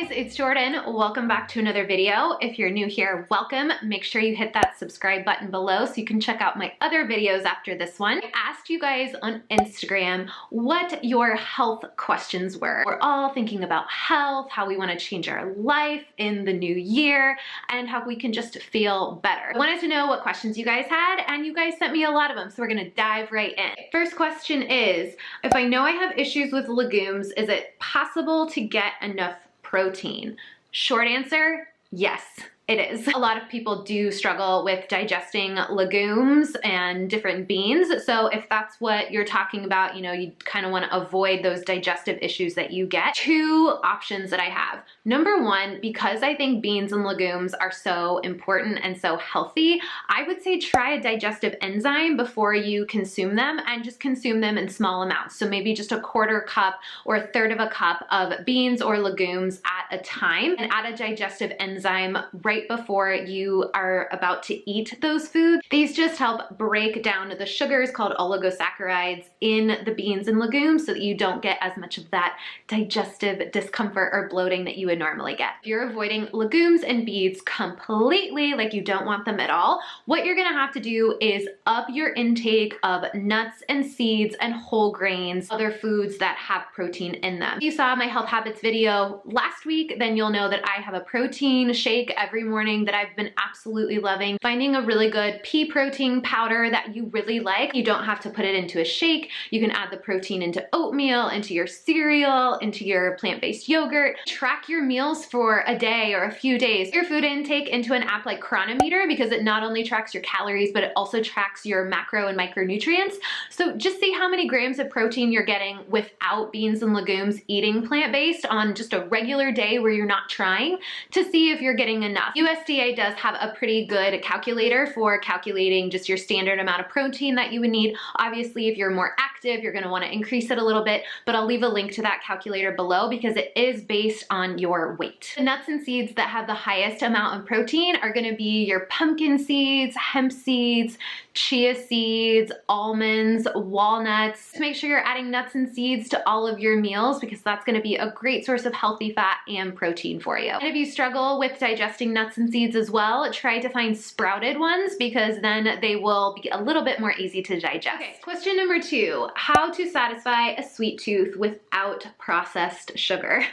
guys, it's Jordan. Welcome back to another video. If you're new here, welcome. Make sure you hit that subscribe button below so you can check out my other videos after this one. I asked you guys on Instagram what your health questions were. We're all thinking about health, how we want to change our life in the new year, and how we can just feel better. I wanted to know what questions you guys had, and you guys sent me a lot of them, so we're gonna dive right in. First question is, if I know I have issues with legumes, is it possible to get enough protein? Short answer, yes. It is. A lot of people do struggle with digesting legumes and different beans. So if that's what you're talking about, you know, you kind of want to avoid those digestive issues that you get. Two options that I have. Number one, because I think beans and legumes are so important and so healthy, I would say try a digestive enzyme before you consume them, and just consume them in small amounts. So maybe just a quarter cup or a third of a cup of beans or legumes at a time, and add a digestive enzyme right before you are about to eat those foods. These just help break down the sugars called oligosaccharides in the beans and legumes so that you don't get as much of that digestive discomfort or bloating that you would normally get. If you're avoiding legumes and beans completely, like you don't want them at all, what you're gonna have to do is up your intake of nuts and seeds and whole grains, other foods that have protein in them. If you saw my health habits video last week, then you'll know that I have a protein shake every morning that I've been absolutely loving. Finding a really good pea protein powder that you really like. You don't have to put it into a shake. You can add the protein into oatmeal, into your cereal, into your plant-based yogurt. Track your meals for a day or a few days. Your food intake into an app like Chronometer, because it not only tracks your calories, but it also tracks your macro and micronutrients. So just see how many grams of protein you're getting without beans and legumes, eating plant-based on just a regular day where you're not trying, to see if you're getting enough. USDA does have a pretty good calculator for calculating just your standard amount of protein that you would need. Obviously, if you're more active, you're gonna wanna increase it a little bit, but I'll leave a link to that calculator below because it is based on your weight. The nuts and seeds that have the highest amount of protein are gonna be your pumpkin seeds, hemp seeds, chia seeds, almonds, walnuts. Make sure you're adding nuts and seeds to all of your meals because that's gonna be a great source of healthy fat and protein for you. And if you struggle with digesting nuts and seeds as well, try to find sprouted ones because then they will be a little bit more easy to digest. Okay, question number two, how to satisfy a sweet tooth without processed sugar.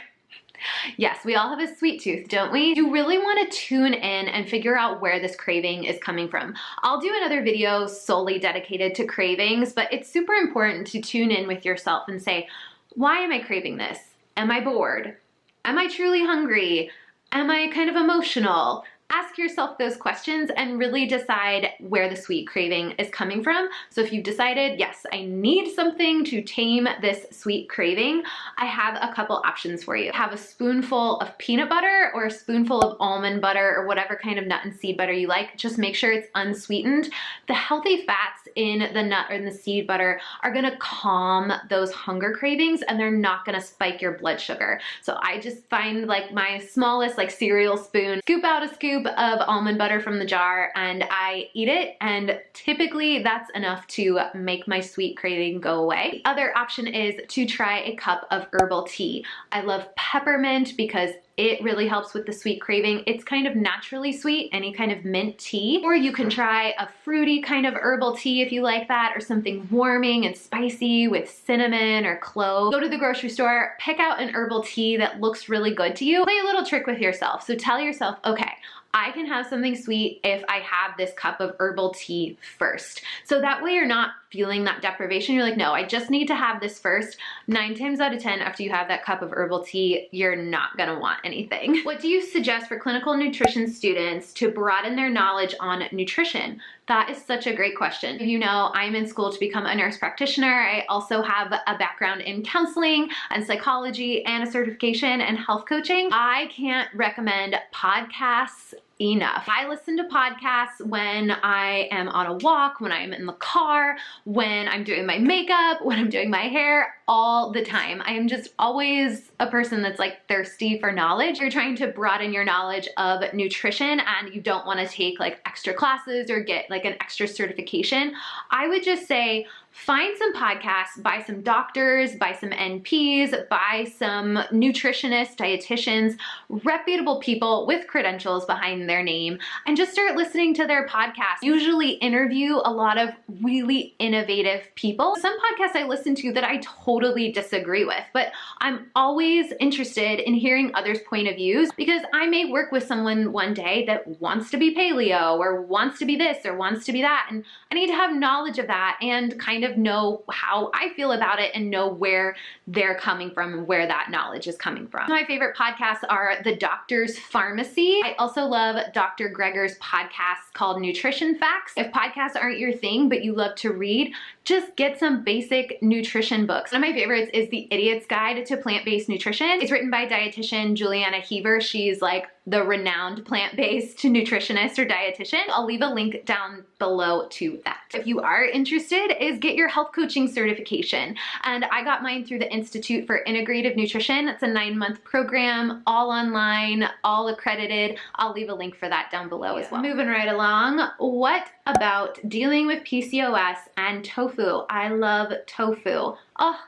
Yes, we all have a sweet tooth, don't we? You really want to tune in and figure out where this craving is coming from. I'll do another video solely dedicated to cravings, but it's super important to tune in with yourself and say, why am I craving this? Am I bored? Am I truly hungry? Am I kind of emotional? Ask yourself those questions and really decide where the sweet craving is coming from. So if you've decided, yes, I need something to tame this sweet craving, I have a couple options for you. Have a spoonful of peanut butter or a spoonful of almond butter or whatever kind of nut and seed butter you like. Just make sure it's unsweetened. The healthy fats in the nut or in the seed butter are gonna calm those hunger cravings and they're not gonna spike your blood sugar. So I just find like my smallest like cereal spoon, scoop out a scoop of almond butter from the jar and I eat it, and typically that's enough to make my sweet craving go away. The other option is to try a cup of herbal tea. I love peppermint because it really helps with the sweet craving. It's kind of naturally sweet, any kind of mint tea. Or you can try a fruity kind of herbal tea if you like that, or something warming and spicy with cinnamon or clove. Go to the grocery store, pick out an herbal tea that looks really good to you. Play a little trick with yourself. So tell yourself, okay, I can have something sweet if I have this cup of herbal tea first. So that way you're not feeling that deprivation. You're like, no, I just need to have this first. 9 times out of 10, after you have that cup of herbal tea, you're not gonna want anything. What do you suggest for clinical nutrition students to broaden their knowledge on nutrition? That is such a great question. You know, I'm in school to become a nurse practitioner. I also have a background in counseling and psychology and a certification in health coaching. I can't recommend podcasts enough. I listen to podcasts when I am on a walk, when I'm in the car, when I'm doing my makeup, when I'm doing my hair, all the time. I am just always a person that's like thirsty for knowledge. You're trying to broaden your knowledge of nutrition and you don't want to take like extra classes or get like an extra certification. I would just say find some podcasts, by some doctors, by some NPs, by some nutritionists, dietitians, reputable people with credentials behind their name, and just start listening to their podcasts. Usually interview a lot of really innovative people. Some podcasts I listen to that I totally disagree with, but I'm always interested in hearing others' point of views, because I may work with someone one day that wants to be paleo or wants to be this or wants to be that, and I need to have knowledge of that and kind of know how I feel about it and know where they're coming from and where that knowledge is coming from. My favorite podcasts are The Doctor's Pharmacy. I also love Dr. Greger's podcast called Nutrition Facts. If podcasts aren't your thing, but you love to read, just get some basic nutrition books. One of my favorites is The Idiot's Guide to Plant-Based Nutrition. It's written by dietitian Juliana Heaver. She's like the renowned plant-based nutritionist or dietitian. I'll leave a link down below to that. If you are interested, is get your health coaching certification. And I got mine through the Institute for Integrative Nutrition. It's a 9-month program, all online, all accredited. I'll leave a link for that down below as well. Moving right along, what about dealing with PCOS and tofu? I love tofu. Oh,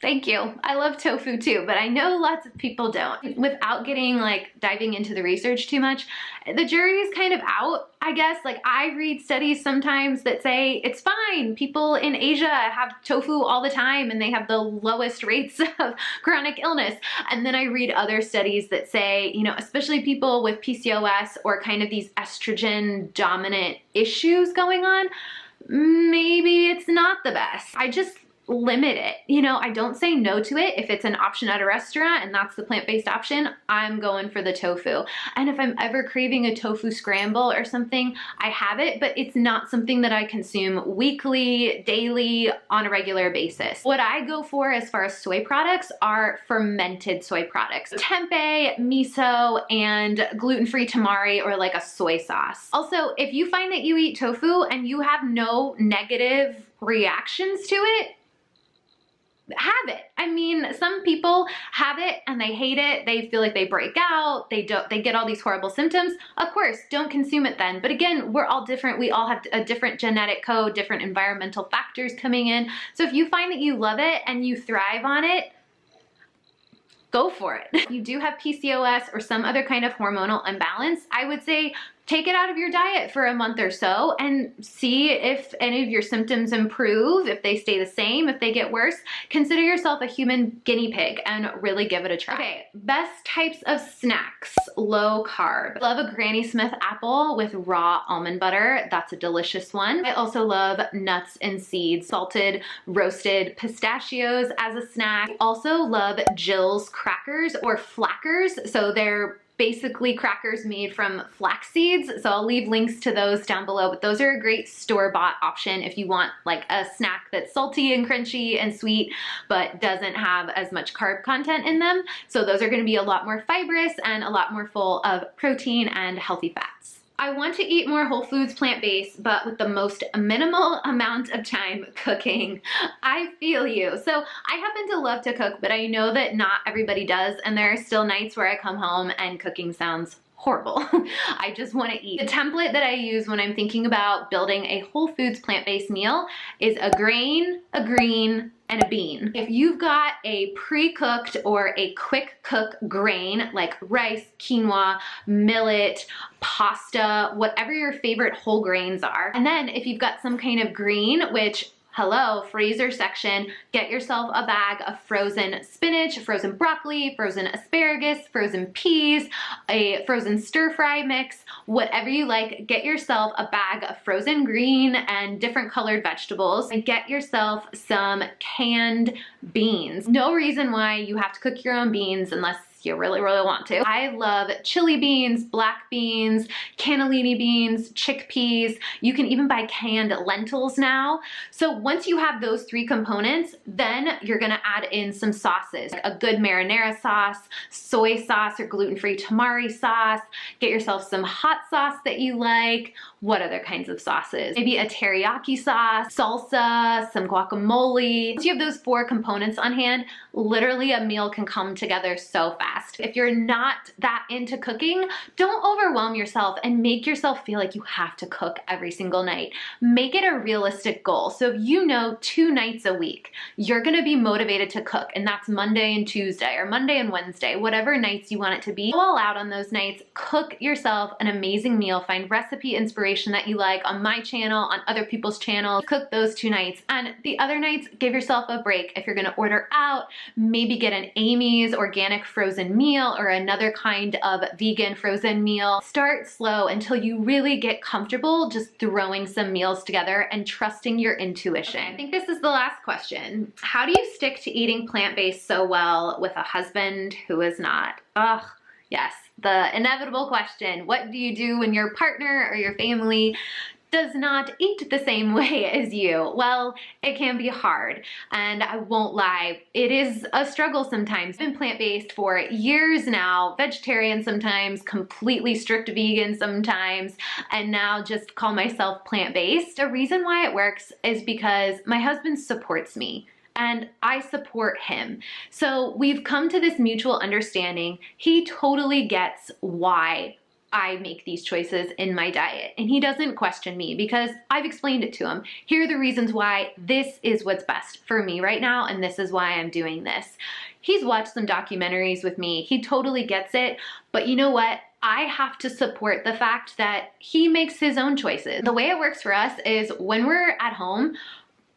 thank you. I love tofu too, but I know lots of people don't. Without getting diving into the research too much, the jury is kind of out, I guess. I read studies sometimes that say it's fine. People in Asia have tofu all the time and they have the lowest rates of chronic illness. And then I read other studies that say, especially people with PCOS or kind of these estrogen dominant issues going on, maybe it's not the best. I just limit it. I don't say no to it. If it's an option at a restaurant and that's the plant-based option, I'm going for the tofu. And if I'm ever craving a tofu scramble or something, I have it, but it's not something that I consume weekly, daily, on a regular basis. What I go for as far as soy products are fermented soy products. Tempeh, miso, and gluten-free tamari, or a soy sauce. Also, if you find that you eat tofu and you have no negative reactions to it, have it. I mean, some people have it and they hate it. They feel like they break out. They get all these horrible symptoms. Of course, don't consume it then. But again, we're all different. We all have a different genetic code, different environmental factors coming in. So if you find that you love it and you thrive on it, go for it. If you do have PCOS or some other kind of hormonal imbalance, I would say take it out of your diet for a month or so and see if any of your symptoms improve, if they stay the same, if they get worse. Consider yourself a human guinea pig and really give it a try. Okay, best types of snacks, low carb. Love a Granny Smith apple with raw almond butter. That's a delicious one. I also love nuts and seeds, salted, roasted pistachios as a snack. Also love Jill's crackers or flackers. So they're basically crackers made from flax seeds. So I'll leave links to those down below, but those are a great store-bought option if you want a snack that's salty and crunchy and sweet, but doesn't have as much carb content in them. So those are gonna be a lot more fibrous and a lot more full of protein and healthy fats. I want to eat more whole foods plant-based, but with the most minimal amount of time cooking. I feel you. So I happen to love to cook, but I know that not everybody does, and there are still nights where I come home and cooking sounds horrible. I just want to eat. The template that I use when I'm thinking about building a whole foods plant-based meal is a grain, a green, and a bean. If you've got a pre-cooked or a quick cook grain like rice, quinoa, millet, pasta, whatever your favorite whole grains are, and then if you've got some kind of green, which hello, freezer section, get yourself a bag of frozen spinach, frozen broccoli, frozen asparagus, frozen peas, a frozen stir fry mix, whatever you like. Get yourself a bag of frozen green and different colored vegetables, and get yourself some canned beans. No reason why you have to cook your own beans unless you really, really want to. I love chili beans, black beans, cannellini beans, chickpeas. You can even buy canned lentils now. So once you have those three components, then you're gonna add in some sauces, like a good marinara sauce, soy sauce or gluten-free tamari sauce. Get yourself some hot sauce that you like, what other kinds of sauces? Maybe a teriyaki sauce, salsa, some guacamole. Once you have those 4 components on hand, literally a meal can come together so fast. If you're not that into cooking, don't overwhelm yourself and make yourself feel like you have to cook every single night. Make it a realistic goal. So if you know 2 nights a week, you're gonna be motivated to cook, and that's Monday and Tuesday or Monday and Wednesday, whatever nights you want it to be. Go all out on those nights, cook yourself an amazing meal, find recipe inspiration that you like on my channel, on other people's channels, cook those 2 nights, and the other nights, give yourself a break. If you're gonna order out, maybe get an Amy's organic frozen meal or another kind of vegan frozen meal. Start slow until you really get comfortable just throwing some meals together and trusting your intuition. I think this is the last question. How do you stick to eating plant-based so well with a husband who is not? Ugh, yes, the inevitable question. What do you do when your partner or your family does not eat the same way as you? Well, it can be hard, and I won't lie, it is a struggle sometimes. I've been plant-based for years now, vegetarian sometimes, completely strict vegan sometimes, and now just call myself plant-based. The reason why it works is because my husband supports me, and I support him. So we've come to this mutual understanding. He totally gets why I make these choices in my diet, and he doesn't question me because I've explained it to him. Here are the reasons why this is what's best for me right now, and this is why I'm doing this. He's watched some documentaries with me. He totally gets it, but you know what? I have to support the fact that he makes his own choices. The way it works for us is when we're at home,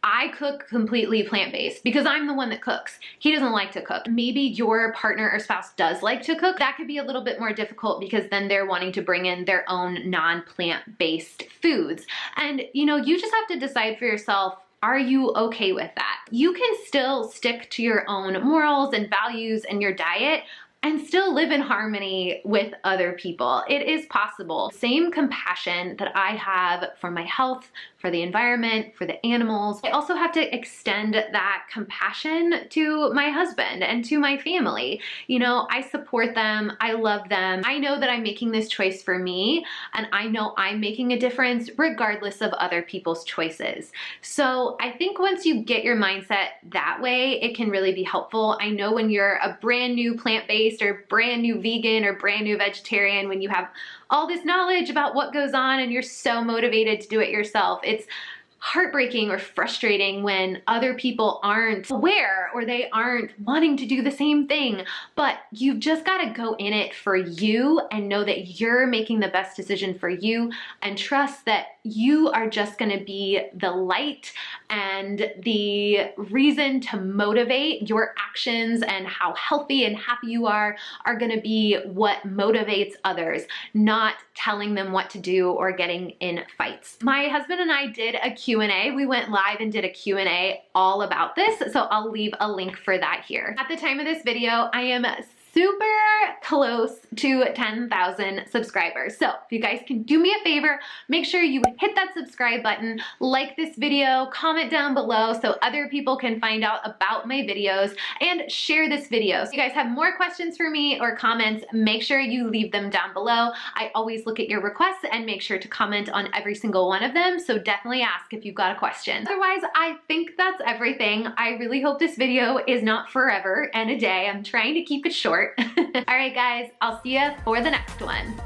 I cook completely plant-based because I'm the one that cooks. He doesn't like to cook. Maybe your partner or spouse does like to cook. That could be a little bit more difficult because then they're wanting to bring in their own non-plant-based foods. And you know, you just have to decide for yourself, are you okay with that? You can still stick to your own morals and values and your diet and still live in harmony with other people. It is possible. Same compassion that I have for my health, for the environment, for the animals, I also have to extend that compassion to my husband and to my family. You know, I support them, I love them. I know that I'm making this choice for me, and I know I'm making a difference regardless of other people's choices. So I think once you get your mindset that way, it can really be helpful. I know when you're a brand new plant-based or brand new vegan or brand new vegetarian, when you have all this knowledge about what goes on and you're so motivated to do it yourself, it's heartbreaking or frustrating when other people aren't aware or they aren't wanting to do the same thing. But you've just got to go in it for you and know that you're making the best decision for you, and trust that you are just going to be the light and the reason to motivate. Your actions and how healthy and happy you are going to be what motivates others, not telling them what to do or getting in fights. My husband and I did a Q&A. We went live and did a Q&A all about this, so I'll leave a link for that here. At the time of this video, I am super close to 10,000 subscribers. So if you guys can do me a favor, make sure you hit that subscribe button, like this video, comment down below so other people can find out about my videos, and share this video. So if you guys have more questions for me or comments, make sure you leave them down below. I always look at your requests and make sure to comment on every single one of them, so definitely ask if you've got a question. Otherwise, I think that's everything. I really hope this video is not forever and a day. I'm trying to keep it short. All right, guys, I'll see you for the next one.